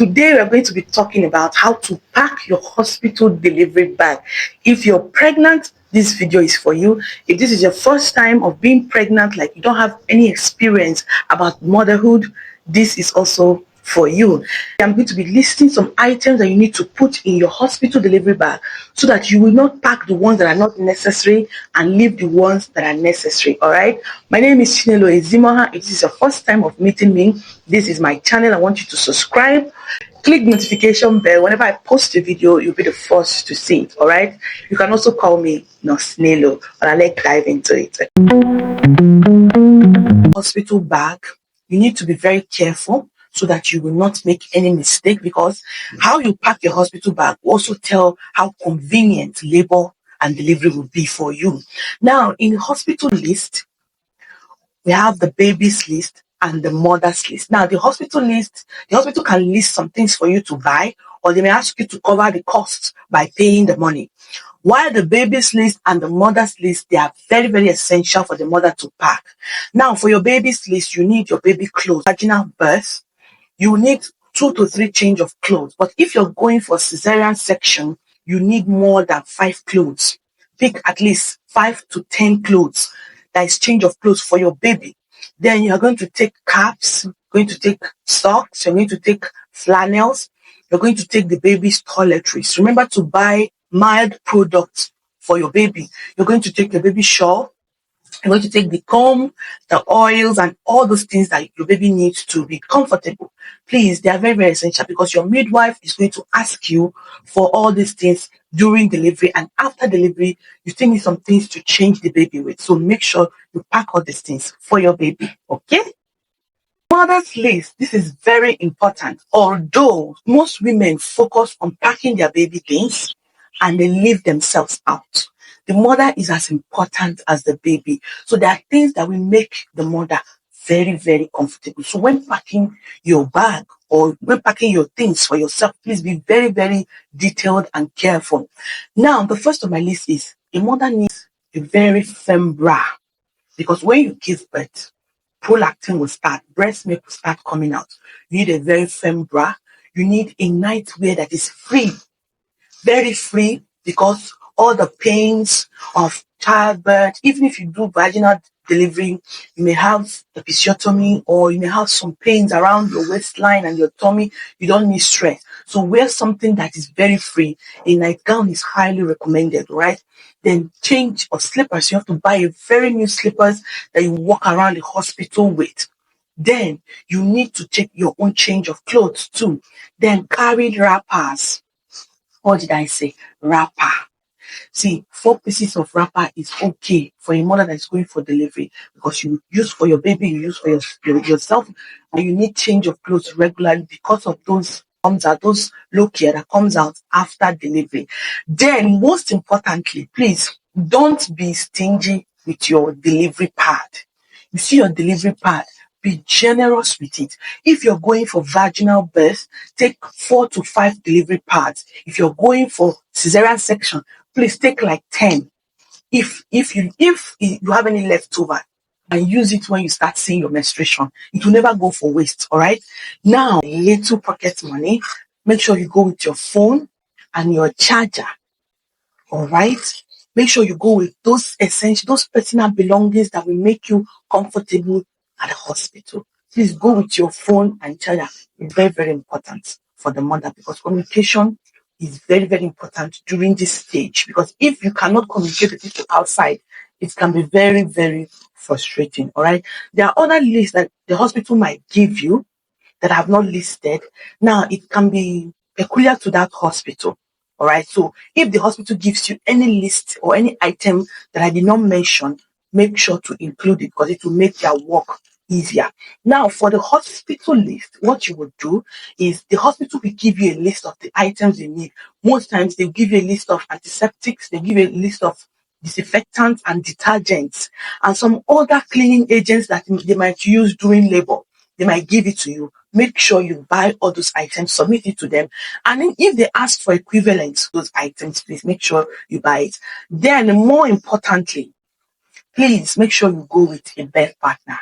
Today we're going to be talking about how to pack your hospital delivery bag. If you're pregnant, this video is for you. If this is your first time of being pregnant, like you don't have any experience about motherhood, this is also for you. I'm going to be listing some items that you need to put in your hospital delivery bag so that you will not pack the ones that are not necessary and leave the ones that are necessary. All right. My name is Chinelo Ezimoha. If this is your first time of meeting me, this is my channel. I want you to subscribe. Click notification bell. Whenever I post a video, you'll be the first to see it. All right. You can also call me Nosnelo, and let's dive into it. Hospital bag. You need to be very careful so that you will not make any mistake, because how you pack your hospital bag will also tell how convenient labor and delivery will be for you. Now, in the hospital list, we have the baby's list and the mother's list. Now, the hospital can list some things for you to buy, or they may ask you to cover the cost by paying the money. While the baby's list and the mother's list, they are very, very essential for the mother to pack. Now, for your baby's list, you need your baby clothes. Vaginal birth, you need 2 to 3 change of clothes. But if you're going for cesarean section, you need more than 5 clothes. Pick at least 5 to 10 clothes. That is change of clothes for your baby. Then you're going to take caps, going to take socks, you're going to take flannels, you're going to take the baby's toiletries. Remember to buy mild products for your baby. You're going to take your baby shawl. You're going to take the comb, the oils, and all those things that your baby needs to be comfortable. Please, they are very, very essential, because your midwife is going to ask you for all these things during delivery, and after delivery, you still need some things to change the baby with. So make sure you pack all these things for your baby, okay? Mother's list, this is very important. Although most women focus on packing their baby things and they leave themselves out, the mother is as important as the baby. So there are things that will make the mother very, very comfortable. So when packing your bag or when packing your things for yourself, please be very, very detailed and careful. Now, the first on my list is a mother needs a very firm bra, because when you give birth, prolactin will start, breast milk will start coming out. You need a very firm bra. You need a nightwear that is free, very free, because all the pains of childbirth, even if you do vaginal delivery, you may have episiotomy, or you may have some pains around your waistline and your tummy. You don't need stress. So wear something that is very free. A nightgown is highly recommended, right? Then change of slippers. You have to buy a very new slippers that you walk around the hospital with. Then you need to take your own change of clothes too. Then carry wrappers. What did I say? Wrapper. See, 4 pieces of wrapper is okay for a mother that's going for delivery, because you use for your baby, you use for yourself, and you need change of clothes regularly because of those low care that comes out after delivery. Then, most importantly, please don't be stingy with your delivery pad. You see your delivery pad, be generous with it. If you're going for vaginal birth, take 4 to 5 delivery pads. If you're going for cesarean section, please take like 10. If you have any leftover, and use it when you start seeing your menstruation. It will never go for waste, all right? Now, little pocket money. Make sure you go with your phone and your charger, all right? Make sure you go with those personal belongings that will make you comfortable at the hospital. Please go with your phone and charger. It's very, very important for the mother, because communication is very, very important during this stage. Because if you cannot communicate with people outside, it can be very, very frustrating. All right. There are other lists that the hospital might give you that I have not listed. Now, it can be peculiar to that hospital. All right. So if the hospital gives you any list or any item that I did not mention, make sure to include it, because it will make their work easier. Now, for the hospital list, what you would do is the hospital will give you a list of the items you need. Most times they'll give you a list of antiseptics, they give you a list of disinfectants and detergents and some other cleaning agents that they might use during labor. They might give it to you. Make sure you buy all those items, submit it to them. And then if they ask for equivalents to those items, please make sure you buy it. Then, more importantly, please make sure you go with a birth partner.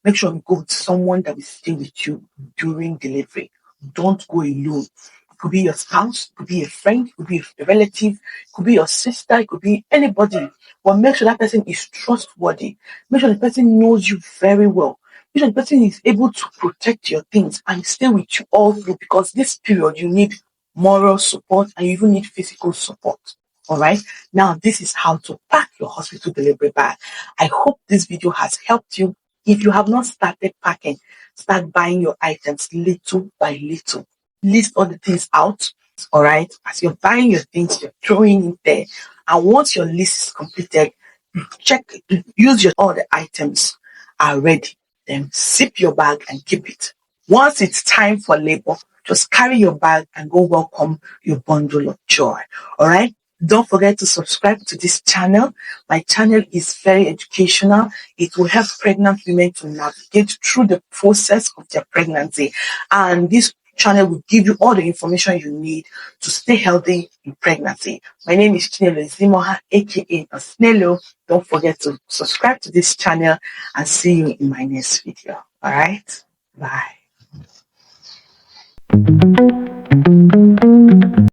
Make sure you go with someone that will stay with you during delivery. don't go alone. It could be your spouse, it could be a friend, it could be a relative, it could be your sister, it could be anybody. But make sure that person is trustworthy. Make sure the person knows you very well. Make sure the person is able to protect your things and stay with you all through, because this period you need moral support and you even need physical support. All right. Now, this is how to pack your hospital delivery bag. I hope this video has helped you. If you have not started packing, start buying your items little by little. List all the things out. All right. As you're buying your things, you're throwing it there. And once your list is completed, check, use your all the items are ready. Then zip your bag and keep it. Once it's time for labor, just carry your bag and go welcome your bundle of joy. All right. Don't forget to subscribe to this channel. My channel is very educational. It will help pregnant women to navigate through the process of their pregnancy. And this channel will give you all the information you need to stay healthy in pregnancy. My name is Chinelo Zimoha, aka Osnelo. Don't forget to subscribe to this channel and see you in my next video. All right. Bye.